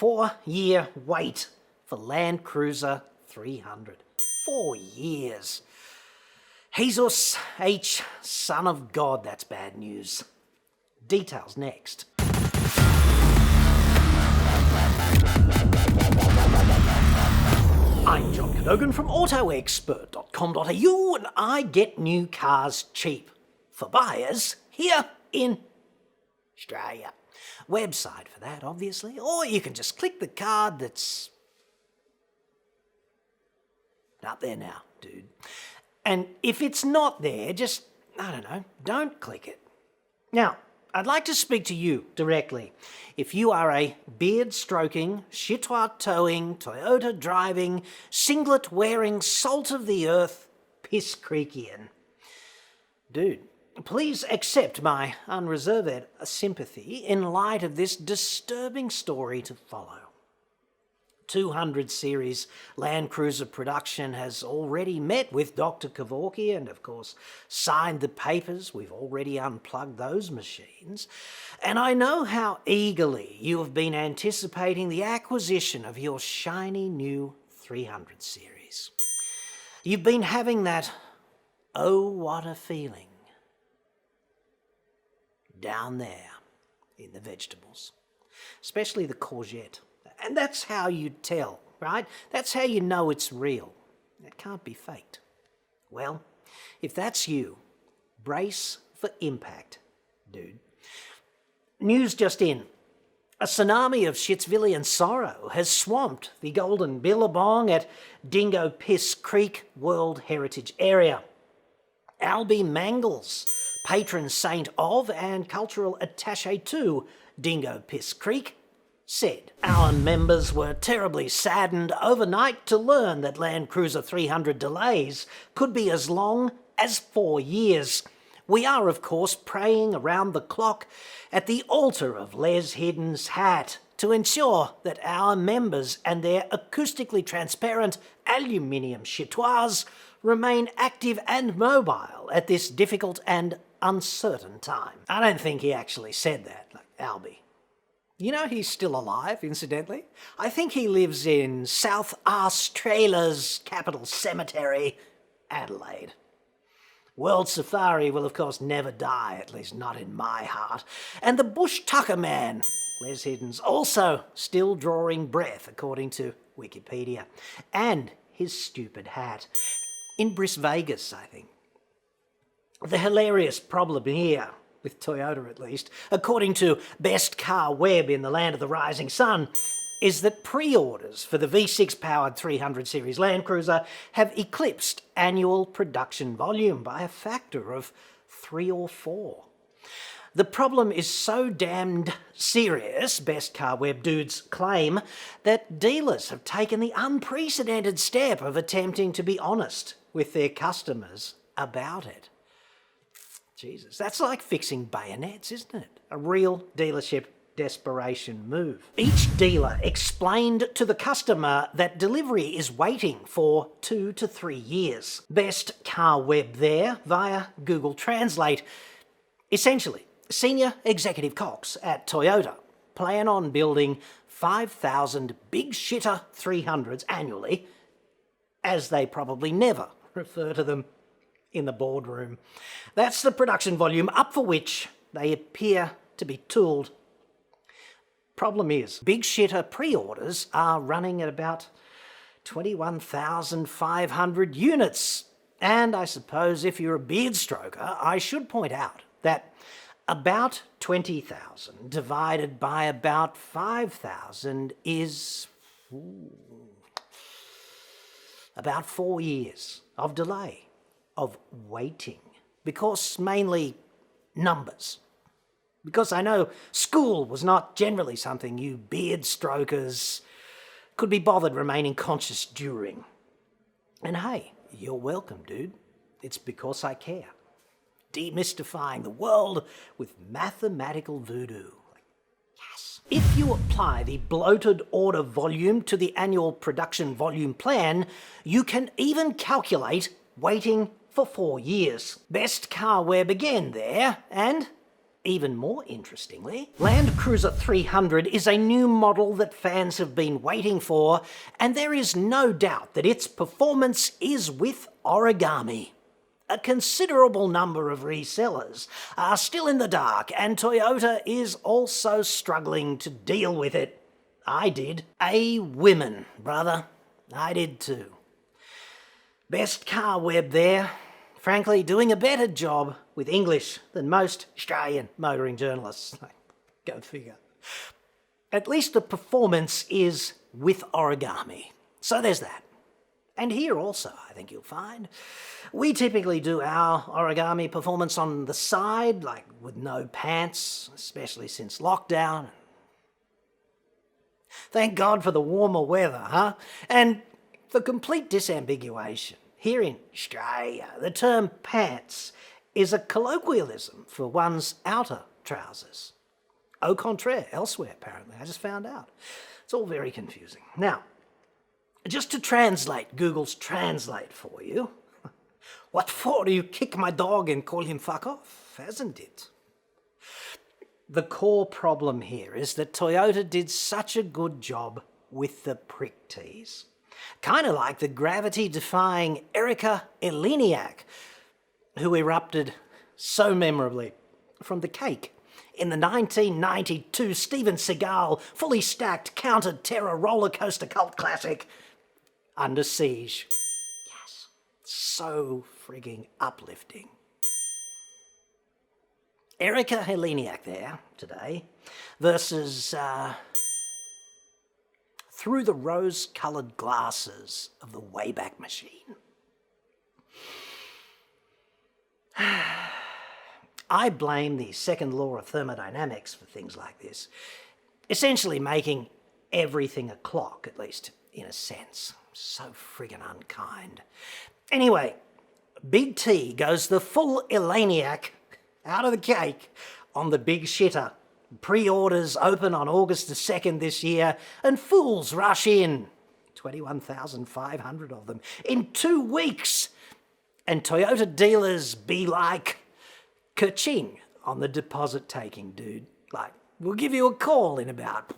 4-year wait for LandCruiser 300. 4 years. Jesus H, Son of God, that's bad news. Details next. I'm John Cadogan from AutoExpert.com.au, and I get new cars cheap for buyers here in Australia. Website for that, obviously, or you can just click the card that's up there now, dude. And if it's not there, just, I don't know, don't click it. Now, I'd like to speak to you directly. If you are a beard-stroking, chitois-towing, Toyota driving, singlet-wearing, salt-of-the-earth piss creekian, dude, please accept my unreserved sympathy in light of this disturbing story to follow. 200 series LandCruiser production has already met with Dr. Kevorkian and, of course, signed the papers. We've already unplugged those machines. And I know how eagerly you have been anticipating the acquisition of your shiny new 300 series. You've been having that, oh, what a feeling, down there in the vegetables, especially the courgette. And that's how you tell, right? That's how you know it's real. It can't be faked. Well, if that's you, brace for impact, dude. News just in. A tsunami of Shitsvillian sorrow has swamped the golden billabong at Dingo Piss Creek World Heritage Area. Albie Mangles, patron saint of and cultural attaché to Dingo Piss Creek, said, "Our members were terribly saddened overnight to learn that LandCruiser 300 delays could be as long as 4 years. We are, of course, praying around the clock at the altar of Les Hidden's hat to ensure that our members and their acoustically transparent aluminium chitois remain active and mobile at this difficult and uncertain time." I don't think he actually said that, like Albie. You know he's still alive, incidentally. I think he lives in South Australia's capital cemetery, Adelaide. World Safari will, of course, never die, at least not in my heart. And the Bush Tucker man, Les Hidden's, also still drawing breath, according to Wikipedia. And his stupid hat. In Bris Vegas, I think. The hilarious problem here, with Toyota at least, according to Best Car Web in the land of the rising sun, is that pre-orders for the V6-powered 300 series LandCruiser have eclipsed annual production volume by a factor of 3 or 4. The problem is so damned serious, Best Car Web dudes claim, that dealers have taken the unprecedented step of attempting to be honest with their customers about it. Jesus, that's like fixing bayonets, isn't it? A real dealership desperation move. Each dealer explained to the customer that delivery is waiting for 2 to 3 years. Best Car Web there via Google Translate. Essentially, senior executive cocks at Toyota plan on building 5,000 big shitter 300s annually, as they probably never refer to them in the boardroom. That's the production volume up for which they appear to be tooled. Problem is, big shitter pre-orders are running at about 21,500 units. And I suppose if you're a beard stroker, I should point out that about 20,000 divided by about 5,000 is about 4 years of delay, of waiting, because mainly numbers. Because I know school was not generally something you beard strokers could be bothered remaining conscious during. And hey, you're welcome, dude. It's because I care. Demystifying the world with mathematical voodoo. Yes. If you apply the bloated order volume to the annual production volume plan, you can even calculate waiting for 4 years. Best Car Web again there, and Even more interestingly, LandCruiser 300 is a new model that fans have been waiting for, and there is no doubt that its performance is with origami. A considerable number of resellers are still in the dark, and Toyota is also struggling to deal with it. I did. Women, brother. I did too. Best car web there. Frankly, doing a better job with English than most Australian motoring journalists. Go figure. At least the performance is with origami. So there's that. And here also, I think you'll find, we typically do our origami performance on the side, like with no pants, especially since lockdown. Thank God for the warmer weather, huh? And for complete disambiguation, here in Australia, the term pants is a colloquialism for one's outer trousers. Au contraire, elsewhere apparently, I just found out. It's all very confusing. Now, just to translate Google's Translate for you, what for do you kick my dog and call him fuck off, hasn't it? The core problem here is that Toyota did such a good job with the prick tees. Kind of like the gravity-defying Erika Eleniak, who erupted so memorably from the cake in the 1992 Steven Seagal fully stacked counter-terror roller coaster cult classic, Under Siege. Yes, so frigging uplifting. Erika Heleniak there today versus Through the Rose-Coloured Glasses of the Wayback Machine. I blame the second law of thermodynamics for things like this, essentially making everything a clock, at least in a sense. So friggin' unkind. Anyway, Big T goes the full Elaniac out of the cake on the big shitter. Pre-orders open on August the 2nd this year, and fools rush in. 21,500 of them in 2 weeks. And Toyota dealers be like, ka-ching on the deposit taking, dude. Like, we'll give you a call in about,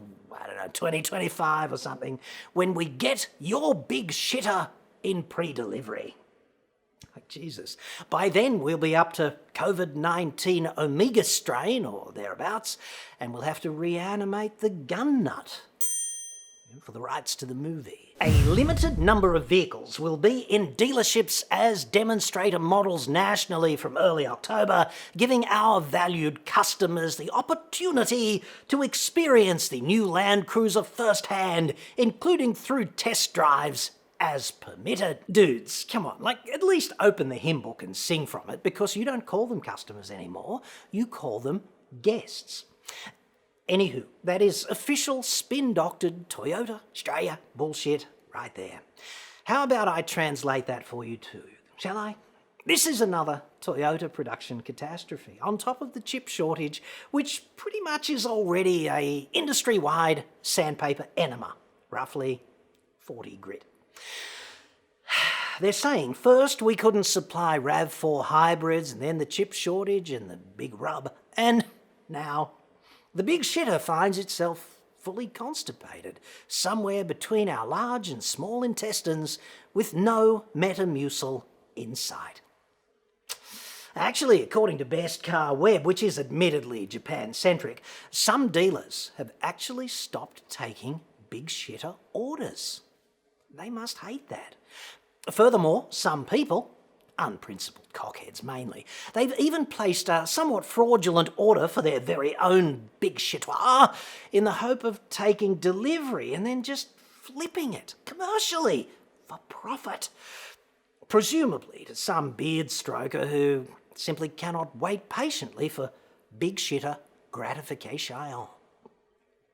2025 or something, when we get your big shitter in pre-delivery. Like, Jesus. By then, we'll be up to COVID-19 Omega strain or thereabouts, and we'll have to reanimate the gun nut for the rights to the movie. A limited number of vehicles will be in dealerships as demonstrator models nationally from early October, giving our valued customers the opportunity to experience the new LandCruiser firsthand, including through test drives as permitted. Dudes, come on, at least open the hymn book and sing from it, because you don't call them customers anymore, you call them guests. Anywho, that is official spin-doctored Toyota Australia bullshit right there. How about I translate that for you too, shall I? This is another Toyota production catastrophe, on top of the chip shortage, which pretty much is already a industry-wide sandpaper enema, roughly 40 grit. They're saying first we couldn't supply RAV4 hybrids, and then the chip shortage and the big rub, and now the big shitter finds itself fully constipated, somewhere between our large and small intestines, with no Metamucil in sight. Actually, according to Best Car Web, which is admittedly Japan-centric, some dealers have actually stopped taking big shitter orders. They must hate that. Furthermore, some people, unprincipled cockheads mainly, they've even placed a somewhat fraudulent order for their very own big shitoir in the hope of taking delivery and then just flipping it commercially for profit. Presumably to some beard stroker who simply cannot wait patiently for big shitter gratification.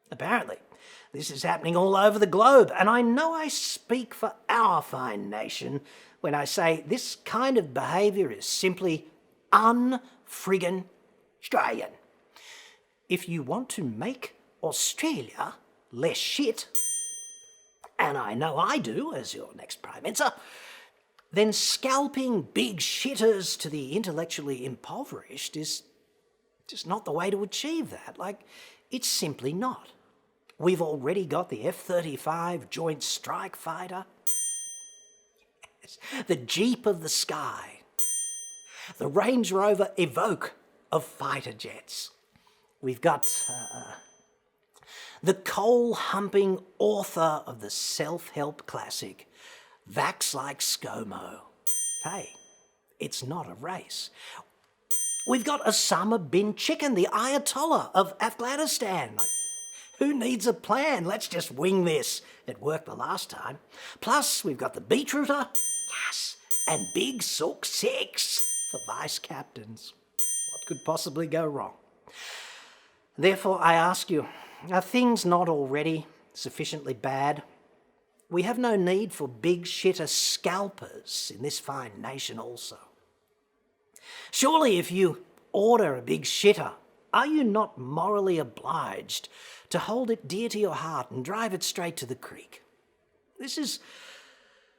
Apparently, this is happening all over the globe, and I know I speak for our fine nation when I say this kind of behaviour is simply un-friggin' Australian. If you want to make Australia less shit, and I know I do as your next Prime Minister, then scalping big shitters to the intellectually impoverished is just not the way to achieve that. It's simply not. We've already got the F-35 Joint Strike Fighter, yes, the Jeep of the sky, the Range Rover Evoque of fighter jets. We've got the coal-humping author of the self-help classic, Vax Like ScoMo. Hey, it's not a race. We've got Osama bin Chicken, the Ayatollah of Afghanistan. Who needs a plan? Let's just wing this. It worked the last time. Plus, we've got the Beetrooter, yes, and Big Sook 6 for vice captains. What could possibly go wrong? Therefore, I ask you, are things not already sufficiently bad? We have no need for big shitter scalpers in this fine nation also. Surely if you order a big shitter, are you not morally obliged to hold it dear to your heart and drive it straight to the creek? This is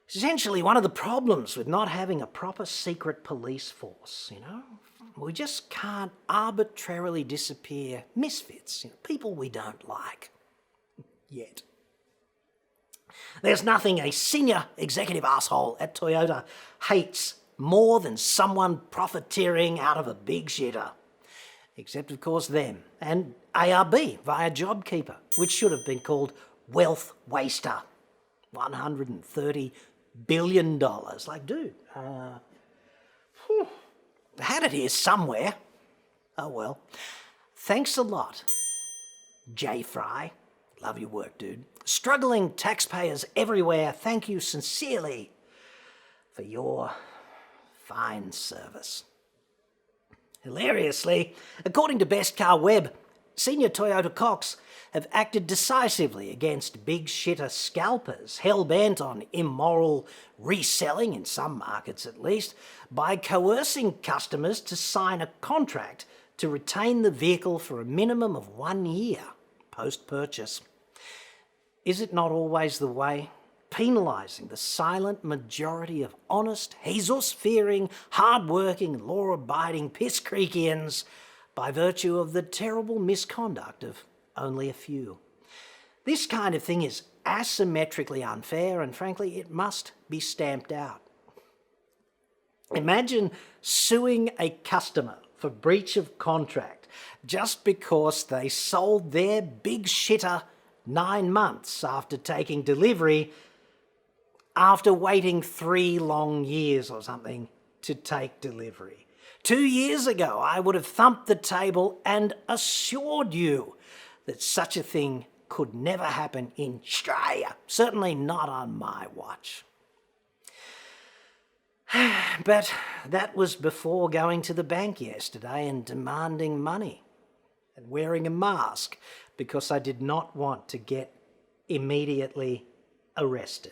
essentially one of the problems with not having a proper secret police force, you know? We just can't arbitrarily disappear misfits, people we don't like. Yet. There's nothing a senior executive asshole at Toyota hates more than someone profiteering out of a big shitter. Except, of course, them and ARB via JobKeeper, which should have been called Wealth Waster. $130 billion. Dude, I had it here somewhere. Oh well. Thanks a lot, J. Fry. Love your work, dude. Struggling taxpayers everywhere, thank you sincerely for your fine service. Hilariously, according to Best Car Web, senior Toyota Cox have acted decisively against big shitter scalpers, hell-bent on immoral reselling, in some markets at least, by coercing customers to sign a contract to retain the vehicle for a minimum of 1 year post-purchase. Is it not always the way? Penalising the silent majority of honest, Jesus-fearing, hard-working, law-abiding piss creekians by virtue of the terrible misconduct of only a few. This kind of thing is asymmetrically unfair, and frankly, it must be stamped out. Imagine suing a customer for breach of contract just because they sold their big shitter 9 months after taking delivery, after waiting 3 long years or something to take delivery. 2 years ago, I would have thumped the table and assured you that such a thing could never happen in Australia, certainly not on my watch. But that was before going to the bank yesterday and demanding money and wearing a mask because I did not want to get immediately arrested.